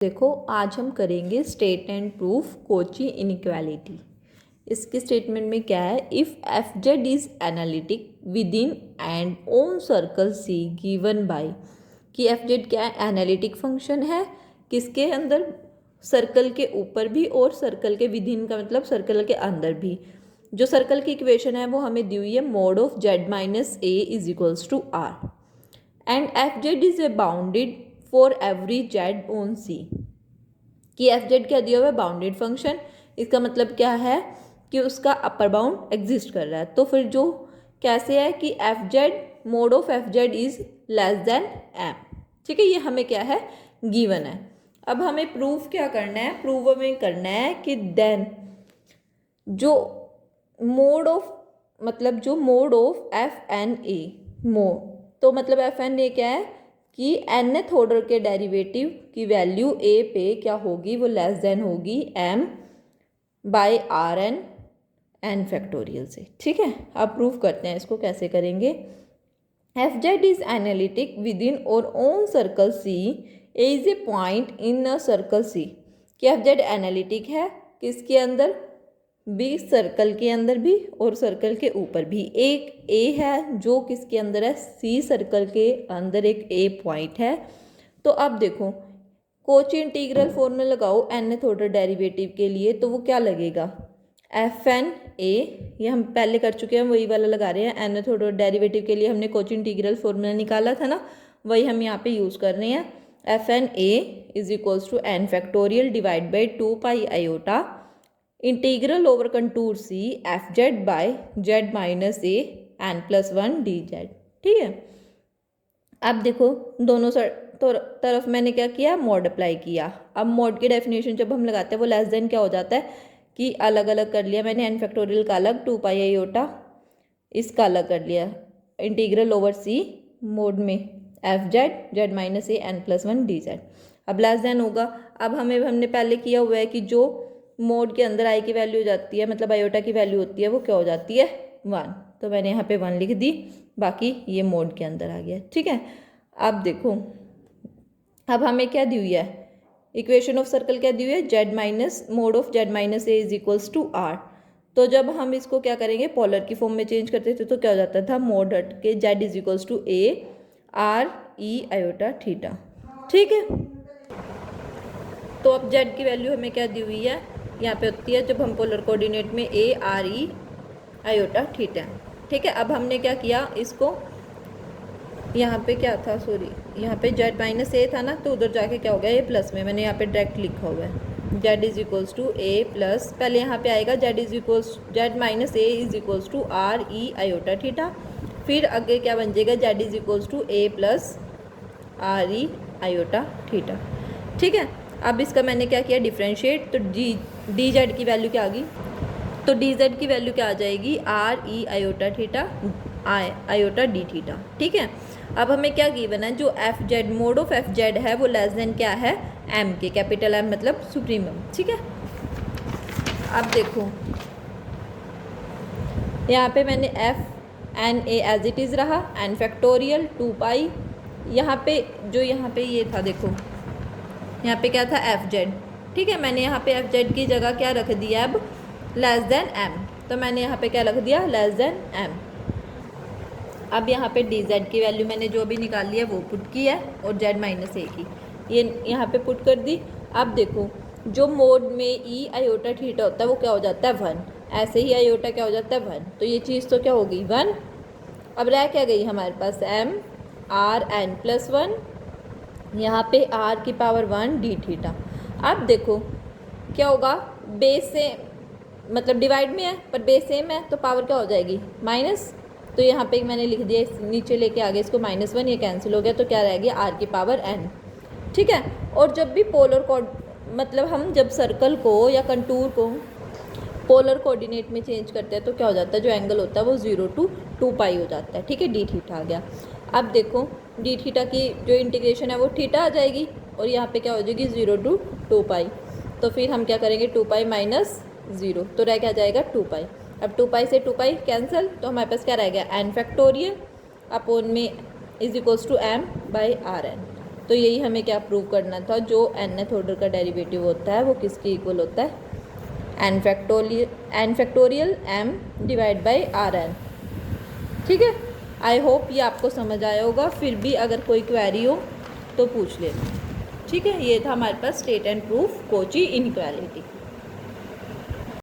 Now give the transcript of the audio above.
देखो आज हम करेंगे state and proof Cauchy inequality. इसके स्टेटमेंट में क्या है, if F Z is analytic within and on circle C given by, कि एफ जेड क्या है, एनालिटिक फंक्शन है किसके अंदर, सर्कल के ऊपर भी और सर्कल के विद इन का मतलब सर्कल के अंदर भी। जो सर्कल की इक्वेशन है वो हमें दी हुई है, mod of Z minus A is equals to r and f Z is a bounded for every z on C. कि एफ जेड क्या दिया हुआ है, बाउंडेड फंक्शन। इसका मतलब क्या है कि उसका अपर बाउंड एग्जिस्ट कर रहा है। तो फिर जो कैसे है कि F Z mod of F Z is less than M. ठीक है, ये हमें क्या है, गिवन है। अब हमें प्रूफ क्या करना है, प्रूफ हमें करना है कि देन जो मोड ऑफ मतलब जो mod of F N A mod, तो मतलब एफ एन ए क्या है कि nth ऑर्डर के डेरिवेटिव की वैल्यू ए पे क्या होगी, वो लेस देन होगी m by R N N factorial से। ठीक है, अब प्रूफ करते हैं इसको, कैसे करेंगे। F Z is analytic within और on circle C, a is a point in a circle C. कि एफ जेड एनालिटिक है किसके अंदर भी, सर्कल के अंदर भी और सर्कल के ऊपर भी। एक ए है जो किसके अंदर है, सी सर्कल के अंदर एक ए पॉइंट है। तो अब देखो कोची इंटीग्रल फॉर्मूला लगाओ nth ऑर्डर डेरिवेटिव के लिए, तो वो क्या लगेगा, एफ एन ए, ये हम पहले कर चुके हैं, वही वाला लगा रहे हैं। nth ऑर्डर डेरिवेटिव के लिए हमने कोची इंटीग्रल फॉर्मूला निकाला था ना, वही हम यहाँ पे यूज़ कर रहे हैं। F N A is equals to N factorial divide by 2 pi iota integral over contour C F Z by Z minus A N plus 1 D Z. ठीक है, अब देखो दोनों तरफ मैंने क्या किया, मॉड अप्लाई किया। अब मॉड की डेफिनेशन जब हम लगाते हैं वो लेस देन क्या हो जाता है कि अलग अलग कर लिया मैंने, एन फैक्टोरियल का अलग, 2 पाई आयोटा इसका अलग कर लिया, इंटीग्रल ओवर सी मोड में F Z Z minus A N plus 1 D Z. अब लेस देन होगा, अब हमने पहले किया हुआ है कि जो मोड के अंदर आई की वैल्यू हो जाती है, मतलब आयोटा की वैल्यू होती है, वो क्या हो जाती है, 1। तो मैंने यहाँ पे 1 लिख दी, बाकी ये मोड के अंदर आ गया। ठीक है, अब देखो अब हमें क्या दी हुई है, इक्वेशन ऑफ सर्कल क्या दी हुई है, Z minus mod of Z minus A is equals to R. तो जब हम इसको क्या करेंगे, पोलर की फॉर्म में चेंज करते थे तो क्या हो जाता था, मोड हट के Z is equals to A R E iota theta. ठीक है, तो अब जेड की वैल्यू हमें क्या दी हुई है, यहाँ पे होती है जब हम पोलर कोऑर्डिनेट में ए आर ई आयोटा थीटा। ठीक है, अब हमने क्या किया, इसको यहाँ पे क्या था, सॉरी यहाँ पे जेड माइनस ए था ना, तो उधर जाके क्या हो गया, ये प्लस में मैंने यहाँ पे डायरेक्ट लिखा हुआ है, Z is equals to A plus, पहले यहाँ पे आएगा Z is equals Z minus A is equals to R E iota theta, फिर आगे क्या बन जाएगा, Z is equals to A plus R E iota theta. ठीक है, अब इसका मैंने क्या किया, डिफ्रेंशिएट, तो डी जेड की वैल्यू क्या आ गई, तो डी जेड की वैल्यू क्या आ जाएगी, are E iota theta iota D theta. ठीक है, अब हमें क्या गिवन है, जो F Z mod of F Z है वो लेस देन क्या है, एम के, कैपिटल एम मतलब सुप्रीमम। ठीक है, अब देखो यहाँ पे मैंने F N A as it is रहा, एन फैक्टोरियल 2 पाई, यहाँ पे ये था, देखो यहाँ पे क्या था, एफ जेड। ठीक है, मैंने यहाँ पे एफ जेड की जगह क्या रख दिया, अब लेस देन एम, तो मैंने यहाँ पे क्या रख दिया, लेस देन एम। अब यहाँ पे डी जेड की वैल्यू मैंने जो भी निकाल लिया वो पुट की है, और जेड माइनस ए की ये यहाँ पे पुट कर दी। अब देखो जो मोड में ई आयोटा थीटा होता है वो क्या हो जाता है, 1, ऐसे ही आयोटा क्या हो जाता है, 1, तो ये चीज़ तो क्या हो गई, 1। अब रह क्या गई हमारे पास, एम आर एन प्लस 1, यहाँ पे आर की पावर 1 डी थीटा। अब देखो क्या होगा, बेस से मतलब डिवाइड में है पर बेस सेम है, तो पावर क्या हो जाएगी, माइनस, तो यहाँ पे मैंने लिख दिया, नीचे लेके आगे इसको -1, ये कैंसिल हो गया, तो क्या रह गया, आर की पावर n। ठीक है, और जब भी पोलर मतलब हम जब सर्कल को या कंटूर को पोलर कोऑर्डिनेट में चेंज करते हैं तो क्या हो जाता है, जो एंगल होता है वो 0 to 2 पाई हो जाता है। ठीक है, डी थीटा आ गया। अब देखो डी थीटा की जो इंटीग्रेशन है वो थीटा आ जाएगी, और यहाँ पे क्या हो जाएगी, 0 to 2 पाई, तो फिर हम क्या करेंगे, 2 पाई माइनस 0, तो रह क्या जाएगा, 2 पाई। अब 2 पाई से 2 पाई कैंसिल, तो हमारे पास क्या रह गया, एन फैक्टोरियल अपॉन में is equals to M by R N. तो यही हमें क्या प्रूव करना था, जो nth ऑर्डर का डेरिवेटिव होता है वो किसके इक्वल होता है, n factorial m divide by R N. ठीक है, आई होप ये आपको समझ आया होगा। फिर भी अगर कोई क्वेरी हो तो पूछ लेना। ठीक है, ये था हमारे पास state and proof Cauchy inequality.